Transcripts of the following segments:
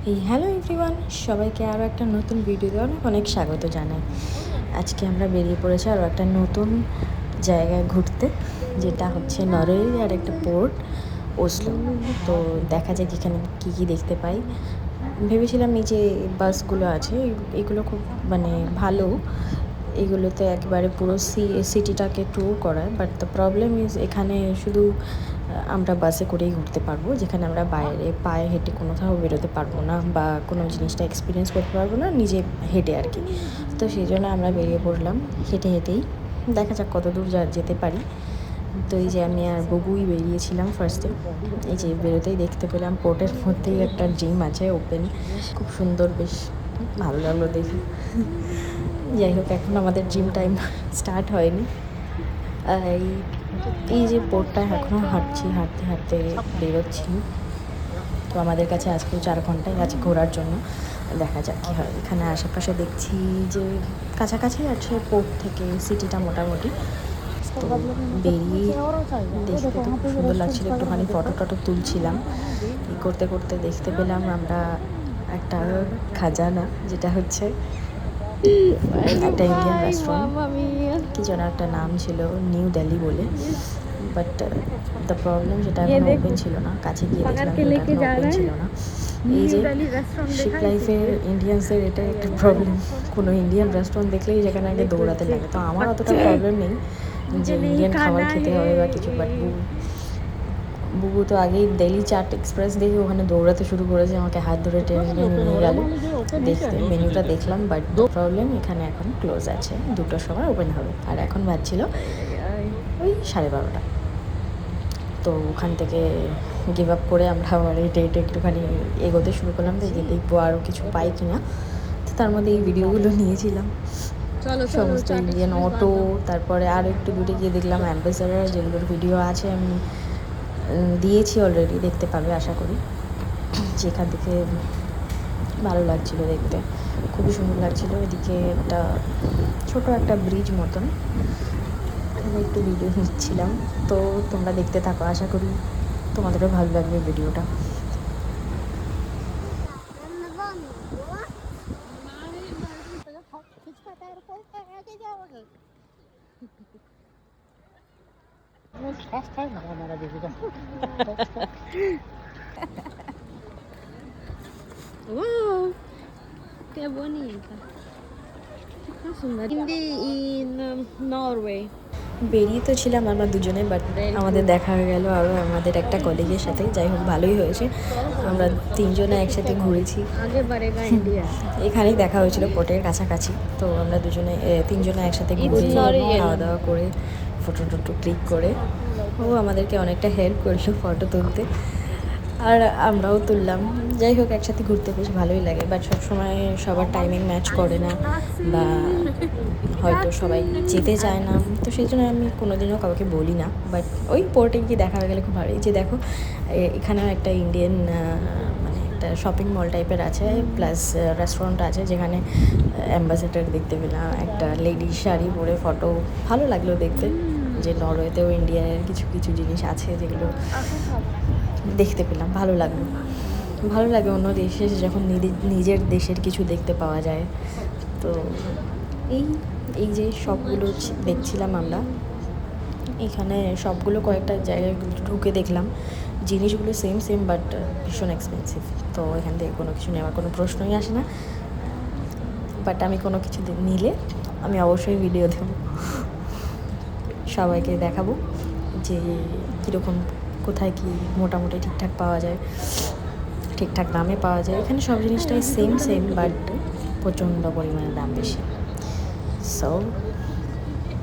Hello everyone, সবাইকে আরও একটা নতুন ভিডিওতে অনেক অনেক স্বাগত জানাই। আজকে আমরা বেরিয়ে পড়েছি আরও একটা নতুন জায়গায় ঘুরতে, যেটা হচ্ছে নরওয়ে আর একটা পোর্ট ওসলো। তো দেখা যাক এখানে কী কী দেখতে পাই। ভেবেছিলাম এই যে বাসগুলো আছে এগুলো খুব ভালো, এগুলোতে একেবারে পুরো সিটিটাকে ট্যুর করায়। বাট দ্য প্রবলেম ইজ এখানে শুধু আমরা বাসে করেই ঘুরতে পারবো, যেখানে আমরা বাইরে পায়ে হেঁটে কোথাও বেরোতে পারবো না বা কোনো জিনিসটা এক্সপিরিয়েন্স করতে পারবো না নিজে হেঁটে আর কি। তো সেই জন্য আমরা বেরিয়ে পড়লাম হেঁটে হেঁটেই, দেখা যাক কত দূর যেতে পারি। তো এই যে আমি আর ববুই বেরিয়েছিলাম ফার্স্টে। এই যে বেরোতেই দেখতে পেলাম পোর্টের মধ্যেই একটা জিম আছে ওপেন, খুব সুন্দর, বেশ ভালো লাগলো দেখে। যাই হোক, এখন আমাদের জিম টাইম স্টার্ট হয়নি। এই যে পোর্টটা এখনও হাঁটতে হাঁটতে বেরোচ্ছি। তো আমাদের কাছে আজকে 4 ঘন্টাই আছে ঘোরার জন্য, দেখা যাক কী হয়। এখানে আশেপাশে দেখছি যে কাছাকাছি আছে পোর্ট থেকে সিটিটা মোটামুটি। তো বেরিয়ে দেখতে তো খুব সুন্দর লাগছিল, একটুখানি ফটো টটো তুলছিলাম। এই করতে করতে দেখতে পেলাম আমরা একটা খাজানা, যেটা হচ্ছে একটা ইন্ডিয়ান রেস্টুরেন্ট, কি যেন একটা নাম ছিল, নিউ দিল্লি বলে। বাট দ্য প্রবলেম যেটা এখন ওপেন ছিল না, কাছে গিয়ে দেখলাম এটা এখন ওপেন ছিল না। এই যে শিপ লাইফের ইন্ডিয়ানসদের এটা একটা প্রবলেম, কোনো ইন্ডিয়ান রেস্টুরেন্ট দেখলেই যেখানে আগে দৌড়াতে লাগে। তো আমার অতটা প্রবলেম নেই যে ইন্ডিয়ান খাবার খেতে হবে বা কিছু, বাট বুবু তো আগেই দিল্লি চাট এক্সপ্রেস দেখে ওখানে দৌড়াতে শুরু করেছে, আমাকে হাত ধরে টেনে নিয়ে গেল দেখতে। মেনুটা দেখলাম, বাট প্রবলেম এখানে এখন ক্লোজ আছে, 2টোর সময় ওপেন হবে। আর এখন বাজছিল ওই 12:30। তো ওখান থেকে গিভ আপ করে আমরা আবার হেঁটে একটুখানি এগোতে শুরু করলাম, যে দেখবো আরও কিছু পাই কিনা। তো তার মধ্যে এই ভিডিওগুলো নিয়েছিলাম, সমস্ত ইন্ডিয়ান অটো। তারপরে আরও একটু দূরে গিয়ে দেখলাম অ্যাম্বাসেডার, যেগুলোর ভিডিও আছে আমি দিয়েছি অলরেডি, দেখতে পাবে আশা করি। যেখান থেকে ভালো লাগছিলো দেখতে, খুবই সুন্দর লাগছিলো। এদিকে ছোট একটা ব্রিজ মতন, এখানে একটু ভিডিও নিচ্ছিলাম। তো তোমরা দেখতে থাকো, আশা করি তোমাদেরও ভালো লাগবে ভিডিওটা। Wow, qué bonita. In Norway. বেরিয়ে তো ছিলাম আমরা দুজনে, বাট আমাদের দেখা হয়ে গেল আরও আমাদের একটা কলিগের সাথে। যাই হোক, ভালোই হয়েছে, আমরা 3 জনে একসাথে ঘুরেছি। এখানেই দেখা হয়েছিল পোর্টের কাছাকাছি। তো আমরা 3 জনে একসাথে ঘুরে খাওয়া দাওয়া করে ফটো টটো ক্লিক করে ও আমাদেরকে অনেকটা হেল্প করলো ফটো তুলতে, আর আমরাও তুললাম। যাই হোক, একসাথে ঘুরতে বেশ ভালোই লাগে, বাট সবসময় সবার টাইমিং ম্যাচ করে না বা হয়তো সবাই যেতে চায় না। তো সেই জন্য আমি কোনোদিনও কাউকে বলি না, বাট ওই পোর্টে গিয়ে দেখা হয়ে গেলে খুব ভালো। এই যে দেখো, এখানেও একটা ইন্ডিয়ান একটা শপিং মল টাইপের আছে, প্লাস রেস্টুরেন্ট আছে, যেখানে অ্যাম্বাসেডার দেখতে পেলাম, একটা লেডি শাড়ি পরে ফটো, ভালো লাগলো দেখতে। যে নরওয়েতেও ইন্ডিয়ার কিছু কিছু জিনিস আছে যেগুলো দেখতে পেলাম, ভালো লাগলো। ভালো লাগে অন্য দেশে যখন নিজের দেশের কিছু দেখতে পাওয়া যায়। তো এই যে সবগুলো দেখছিলাম আমরা, এখানে সবগুলো কয়েকটা জায়গায় ঢুকে দেখলাম, জিনিসগুলো সেম বাট ভীষণ এক্সপেন্সিভ। তো এখান থেকে কোনো কিছু নেওয়ার কোনো প্রশ্নই আসে না। বাট আমি কোনো কিছু নিলে আমি অবশ্যই ভিডিও দেব, সবাইকে দেখাবো যে কীরকম, কোথায় কি মোটামুটি ঠিকঠাক পাওয়া যায়, ঠিকঠাক দামে পাওয়া যায়। এখানে সব জিনিসটাই সেম বাট প্রচণ্ড পরিমাণে দাম বেশি। So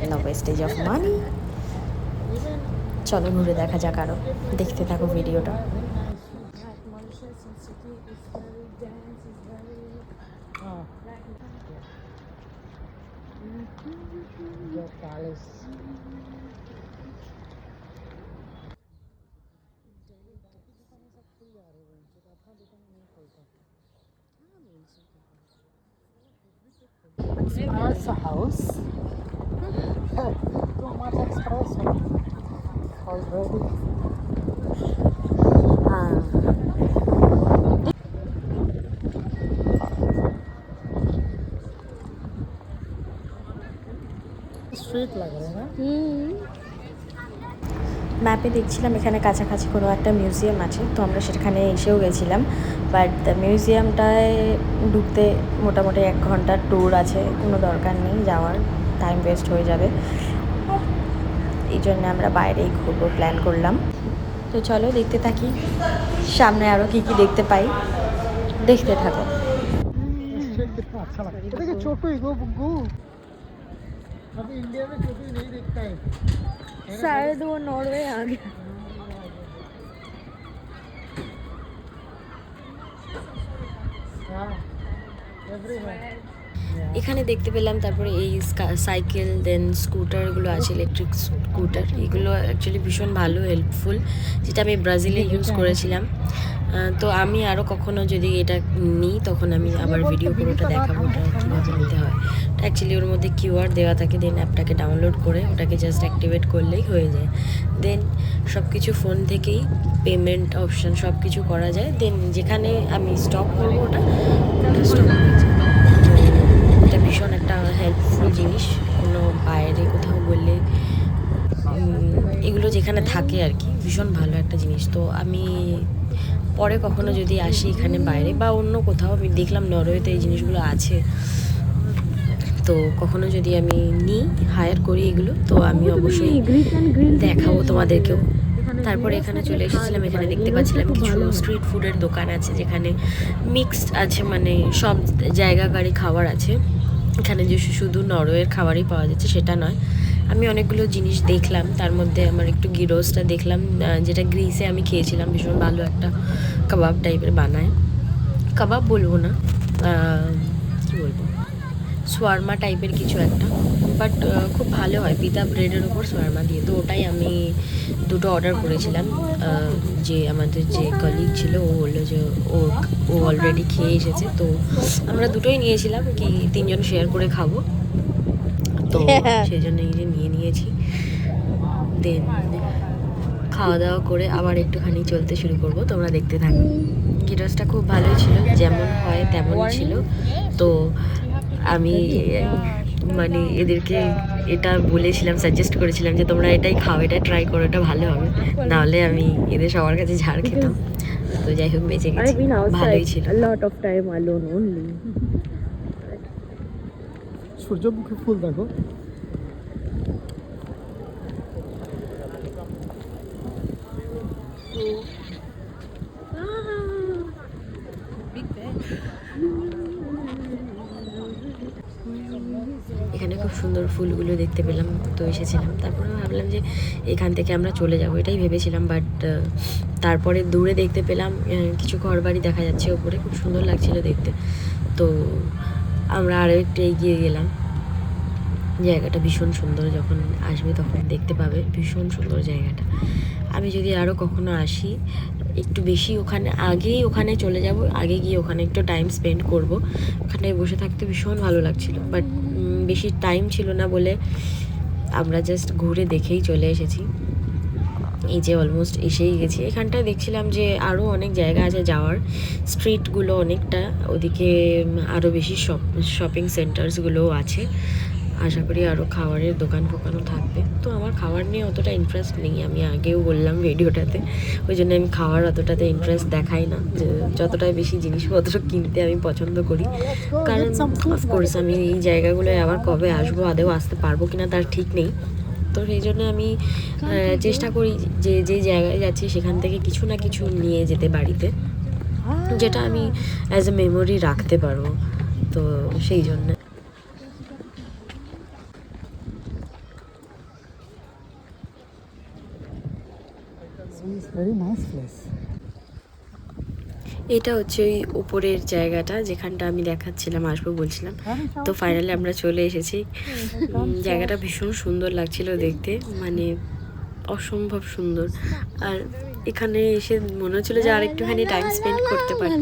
no wastage of money, চলো ঘুরে দেখা যাক আরও, দেখতে থাকো ভিডিওটা। Espresso House. Too much espresso already. Fake लग रहा है ना। ম্যাপে দেখছিলাম এখানে কাছাকাছি কোনো একটা মিউজিয়াম আছে, তো আমরা সেখানে এসেও গেছিলাম। বাট মিউজিয়ামটায় ঢুকতে মোটামুটি 1 ঘন্টার ট্যুর আছে, কোনো দরকার নেই যাওয়ার, টাইম ওয়েস্ট হয়ে যাবে। এই জন্য আমরা বাইরেই ঘুরবো প্ল্যান করলাম। তো চলো দেখতে থাকি সামনে আরও কী কী দেখতে পাই, দেখতে থাকো। शेक कितना अच्छा लगता है। देखिए छोटू ही गो बुग्गू, अभी इंडिया में छोटू ही नहीं दिखता है। शायद वो नॉर्वे आ गया। हाँ, everywhere. এখানে দেখতে পেলাম তারপরে এই সাইকেল দেন স্কুটারগুলো আছে, ইলেকট্রিক স্কুটার, এগুলো অ্যাকচুয়ালি ভীষণ ভালো, হেল্পফুল, যেটা আমি ব্রাজিলে ইউজ করেছিলাম। তো আমি আরও কখনো যদি এটা নিই তখন আমি আবার ভিডিও করে ওটা দেখাবো ওটা কীভাবে নিতে হয়। অ্যাকচুয়ালি ওর মধ্যে কিউআর দেওয়া থাকে, দেন অ্যাপটাকে ডাউনলোড করে ওটাকে জাস্ট অ্যাক্টিভেট করলেই হয়ে যায়। দেন সব কিছু ফোন থেকেই পেমেন্ট অপশান সব কিছু করা যায়। দেন যেখানে আমি স্টপ করবো ওটা স্টপ হয়ে যায়। এটা ভীষণ একটা হেল্পফুল জিনিস, কোনো বাইরে কোথাও বললে এগুলো যেখানে থাকে আর কি, ভীষণ ভালো একটা জিনিস। তো আমি পরে কখনো যদি আসি এখানে বাইরে বা অন্য কোথাও, আমি দেখলাম নরওয়েতে এই জিনিসগুলো আছে, তো কখনো যদি আমি নিই হায়ার করি এগুলো, তো আমি অবশ্যই দেখাবো তোমাদেরকেও। তারপরে এখানে চলে এসেছিলাম, এখানে দেখতে পাচ্ছিলাম কিছু স্ট্রিট ফুডের দোকান আছে যেখানে মিক্সড আছে, মানে সব জায়গাকারই খাবার আছে। এখানে যে শুধু নরওয়ের খাবারই পাওয়া যাচ্ছে সেটা নয়, আমি অনেকগুলো জিনিস দেখলাম, তার মধ্যে আমার একটু গিরোসটা দেখলাম, যেটা গ্রিসে আমি খেয়েছিলাম, ভীষণ ভালো একটা কাবাব টাইপের বানায়, কাবাব বলবো না, কী বলবো, সোয়ার্মা টাইপের কিছু একটা, বাট খুব ভালো হয়, পিতা ব্রেডের ওপর সোয়ার্মা দিয়ে। তো ওটাই আমি দুটো অর্ডার করেছিলাম। যে আমাদের যে কলিগ ছিল ও বললো যে ও অলরেডি খেয়ে এসেছে, তো আমরা দুটোই নিয়েছিলাম, কি 3 জন শেয়ার করে খাবো, তো সেই জন্য এই যে নিয়েছি। দেন খাওয়া দাওয়া করে আবার একটুখানি চলতে শুরু করব, তোমরা দেখতে থাকো। গিরসটা খুব ভালো ছিল, যেমন হয় তেমন ছিল। তো আমি মানে এদেরকে এটা বলেছিলাম, সাজেস্ট করেছিলাম যে তোমরা এটাই খাও, এটা ট্রাই করো, এটা ভালো হবে, নাহলে আমি এদের সবার কাছে ঝাড় খেতাম। তো যাই হোক বেঁচে গেছি, ভালোই ছিল। Lot of time alone only. সূর্যমুখী ফুল দেখো। এখানে খুব সুন্দর ফুলগুলো দেখতে পেলাম, তো এসেছিলাম। তারপরে ভাবলাম যে এখান থেকে আমরা চলে যাব, এটাই ভেবেছিলাম। বাট তারপরে দূরে দেখতে পেলাম কিছু ঘরবাড়ি দেখা যাচ্ছে ওপরে, খুব সুন্দর লাগছিল দেখতে। তো আমরা আরও একটু এগিয়ে গেলাম। জায়গাটা ভীষণ সুন্দর, যখন আসবে তখন দেখতে পাবে, ভীষণ সুন্দর জায়গাটা। আমি যদি আরও কখনো আসি একটু বেশি ওখানে চলে যাব, আগে গিয়ে ওখানে একটু টাইম স্পেন্ড করব। ওখানে বসে থাকতে ভীষণ ভালো লাগছিল, বাট বেশি টাইম ছিল না বলে আমরা জাস্ট ঘুরে দেখেই চলে এসেছি। এই যে অলমোস্ট এসেই গেছি। এখানটায় দেখছিলাম যে আরও অনেক জায়গা আছে যাওয়ার, স্ট্রিটগুলো অনেকটা, ওদিকে আরও বেশি শপিং সেন্টার্সগুলোও আছে। আশা করি আরও খাবারের দোকান ফোকানও থাকবে। তো আমার খাবার নিয়ে অতটা ইন্টারেস্ট নেই, আমি আগেও বললাম ভিডিওটাতে, ওই জন্য আমি খাওয়ার অতটাতে ইন্টারেস্ট দেখাই না। যতটাই বেশি জিনিসপত্র কিনতে আমি পছন্দ করি, কারণ অফকোর্স আমি এই জায়গাগুলোয় আবার কবে আসবো, আদেও আসতে পারবো কিনা তার ঠিক নেই। তো সেই জন্য আমি চেষ্টা করি যে যে জায়গায় যাচ্ছি সেখান থেকে কিছু না কিছু নিয়ে যেতে বাড়িতে, যেটা আমি অ্যাজ এ মেমোরি রাখতে পারবো। তো সেই জন্য very nice place. এটা হচ্ছে ওই উপরের জায়গাটা যেখানটা আমি দেখাচ্ছিলাম, আসবো বলছিলাম। তো ফাইনালি আমরা চলে এসেছি। জায়গাটা ভীষণ সুন্দর লাগছিল দেখতে, মানে অসম্ভব সুন্দর। আর এখানে এসে মনে হচ্ছিলো যে আর একটুখানি টাইম স্পেন্ড করতে পারি।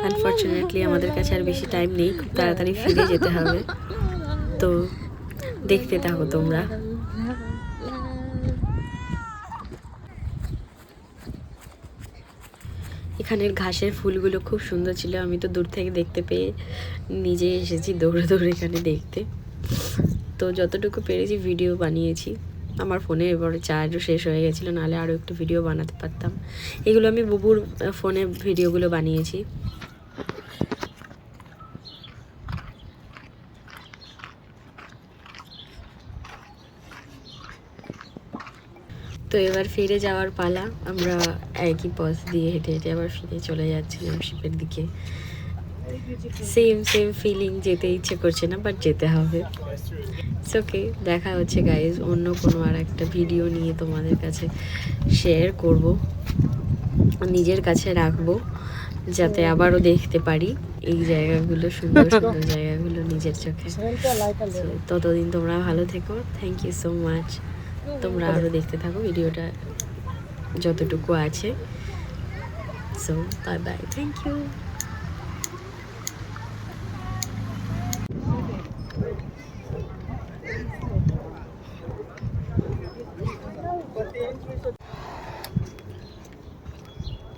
আনফর্চুনেটলি আমাদের কাছে আর বেশি টাইম নেই, খুব তাড়াতাড়ি ফিরে যেতে হবে। তো দেখতে থাকো তোমরা। এখানের ঘাসের ফুলগুলো খুব সুন্দর ছিল, আমি তো দূর থেকে দেখতে পেয়ে নিজে এসেছি দৌড়ে দৌড়ে এখানে দেখতে। তো যতটুকু পেরেছি ভিডিও বানিয়েছি। আমার ফোনে এবারে চার্জও শেষ হয়ে গেছিলো, নাহলে আরও একটু ভিডিও বানাতে পারতাম। এগুলো আমি বুবুর ফোনে ভিডিওগুলো বানিয়েছি। তো এবার ফিরে যাওয়ার পালা। আমরা একই পথ দিয়ে হেঁটে হেঁটে আবার ফিরে চলে যাচ্ছিলাম শিপের দিকে। সেম ফিলিং, যেতে ইচ্ছে করছে না, বাট যেতে হবে। ওকে, দেখা হচ্ছে গাইজ অন্য কোনো আর একটা ভিডিও নিয়ে তোমাদের কাছে শেয়ার করব, নিজের কাছে রাখবো, যাতে আবারও দেখতে পারি এই জায়গাগুলো, সুন্দর সুন্দর জায়গাগুলো নিজের চোখে। So, ততদিন তোমরা ভালো থেকো। Thank you so much. তোমরা আরও দেখতে থাকো ভিডিওটা যতটুকু আছে। So bye bye, thank you.